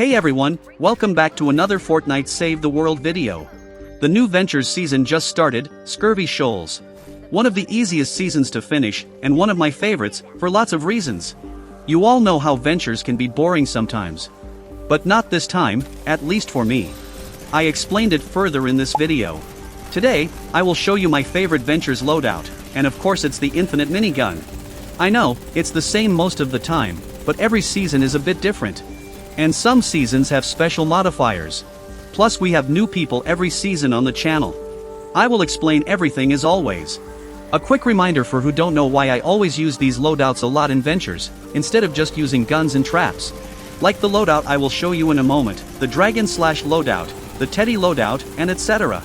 Hey everyone, welcome back to another Fortnite Save the World video. The new Ventures season just started, Scurvy Shoals. One of the easiest seasons to finish, and one of my favorites, for lots of reasons. You all know how Ventures can be boring sometimes. But not this time, at least for me. I explained it further in this video. Today, I will show you my favorite Ventures loadout, and of course it's the infinite minigun. I know, it's the same most of the time, but every season is a bit different. And some seasons have special modifiers. Plus we have new people every season on the channel. I will explain everything as always. A quick reminder for who don't know why I always use these loadouts a lot in Ventures, instead of just using guns and traps. Like the loadout I will show you in a moment, the Dragon Slash loadout, the Teddy loadout, and etc.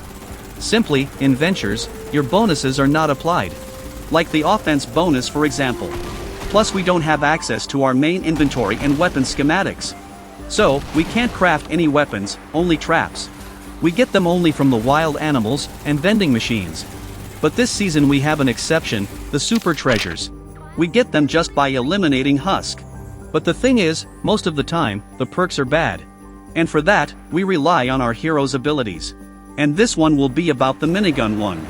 Simply, in Ventures, your bonuses are not applied. Like the offense bonus for example. Plus we don't have access to our main inventory and weapon schematics. So, we can't craft any weapons, only traps. We get them only from the wild animals and vending machines. But this season we have an exception, the super treasures. We get them just by eliminating husk. But the thing is, most of the time, the perks are bad. And for that, we rely on our hero's abilities. And this one will be about the minigun one.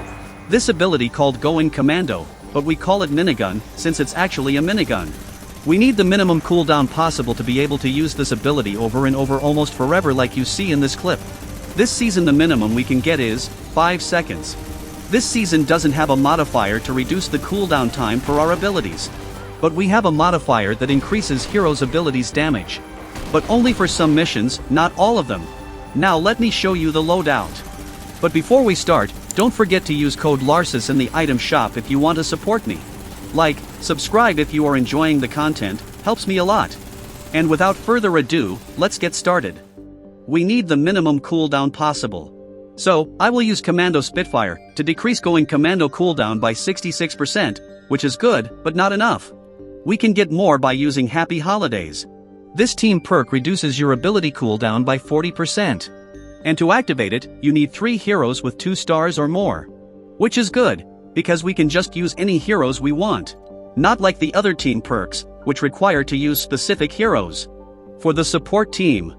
This ability called Going Commando, but we call it minigun, since it's actually a minigun. We need the minimum cooldown possible to be able to use this ability over and over almost forever like you see in this clip. This season the minimum we can get is 5 seconds. This season doesn't have a modifier to reduce the cooldown time for our abilities. But we have a modifier that increases heroes' abilities damage. But only for some missions, not all of them. Now let me show you the loadout. But before we start, don't forget to use code Larsis in the item shop if you want to support me. Like, subscribe if you are enjoying the content, helps me a lot. And without further ado, let's get started. We need the minimum cooldown possible. So, I will use Commando Spitfire to decrease Going Commando cooldown by 66%, which is good, but not enough. We can get more by using Happy Holidays. This team perk reduces your ability cooldown by 40%. And to activate it, you need 3 heroes with 2 stars or more. Which is good, because we can just use any heroes we want. Not like the other team perks, which require to use specific heroes. For the support team,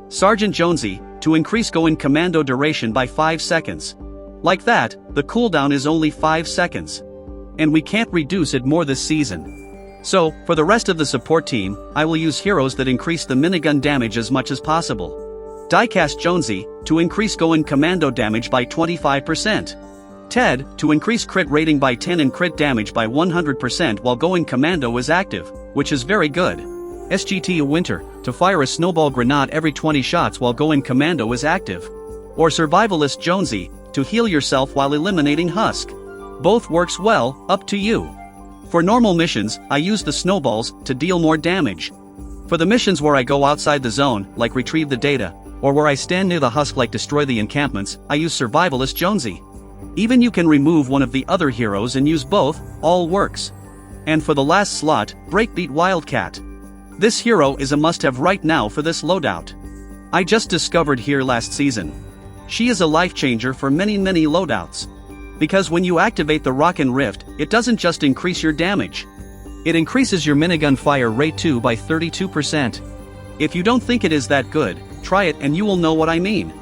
Sergeant Jonesy, to increase Going Commando duration by 5 seconds. Like that, the cooldown is only 5 seconds. And we can't reduce it more this season. So, for the rest of the support team, I will use heroes that increase the minigun damage as much as possible. Diecast Jonesy, to increase Going Commando damage by 25%. Ted, to increase crit rating by 10 and crit damage by 100% while Going Commando is active, which is very good. SGT Winter, to fire a snowball grenade every 20 shots while Going Commando is active. Or Survivalist Jonesy, to heal yourself while eliminating husk. Both works well, up to you. For normal missions, I use the snowballs to deal more damage. For the missions where I go outside the zone, like retrieve the data, or where I stand near the husk like destroy the encampments, I use Survivalist Jonesy. Even you can remove one of the other heroes and use both, all works. And for the last slot, Breakbeat Wildcat. This hero is a must-have right now for this loadout. I just discovered her last season. She is a life changer for many loadouts. Because when you activate the Rockin' Rift, it doesn't just increase your damage. It increases your minigun fire rate too by 32%. If you don't think it is that good, try it and you will know what I mean.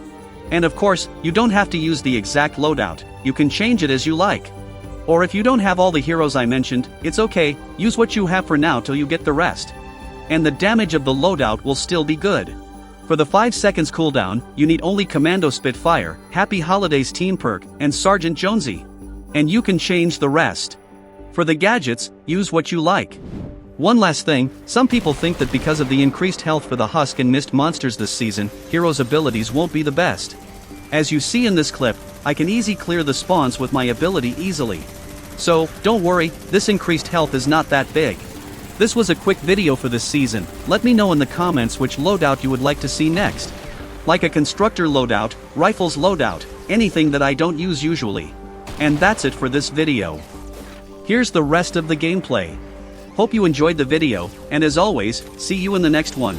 And of course, you don't have to use the exact loadout, you can change it as you like. Or if you don't have all the heroes I mentioned, it's okay, use what you have for now till you get the rest. And the damage of the loadout will still be good. For the 5 seconds cooldown, you need only Commando Spitfire, Happy Holidays team perk, and Sergeant Jonesy. And you can change the rest. For the gadgets, use what you like. One last thing, some people think that because of the increased health for the husk and mist monsters this season, heroes' abilities won't be the best. As you see in this clip, I can easily clear the spawns with my ability easily. So, don't worry, this increased health is not that big. This was a quick video for this season, let me know in the comments which loadout you would like to see next. Like a constructor loadout, rifles loadout, anything that I don't use usually. And that's it for this video. Here's the rest of the gameplay. Hope you enjoyed the video, and as always, see you in the next one.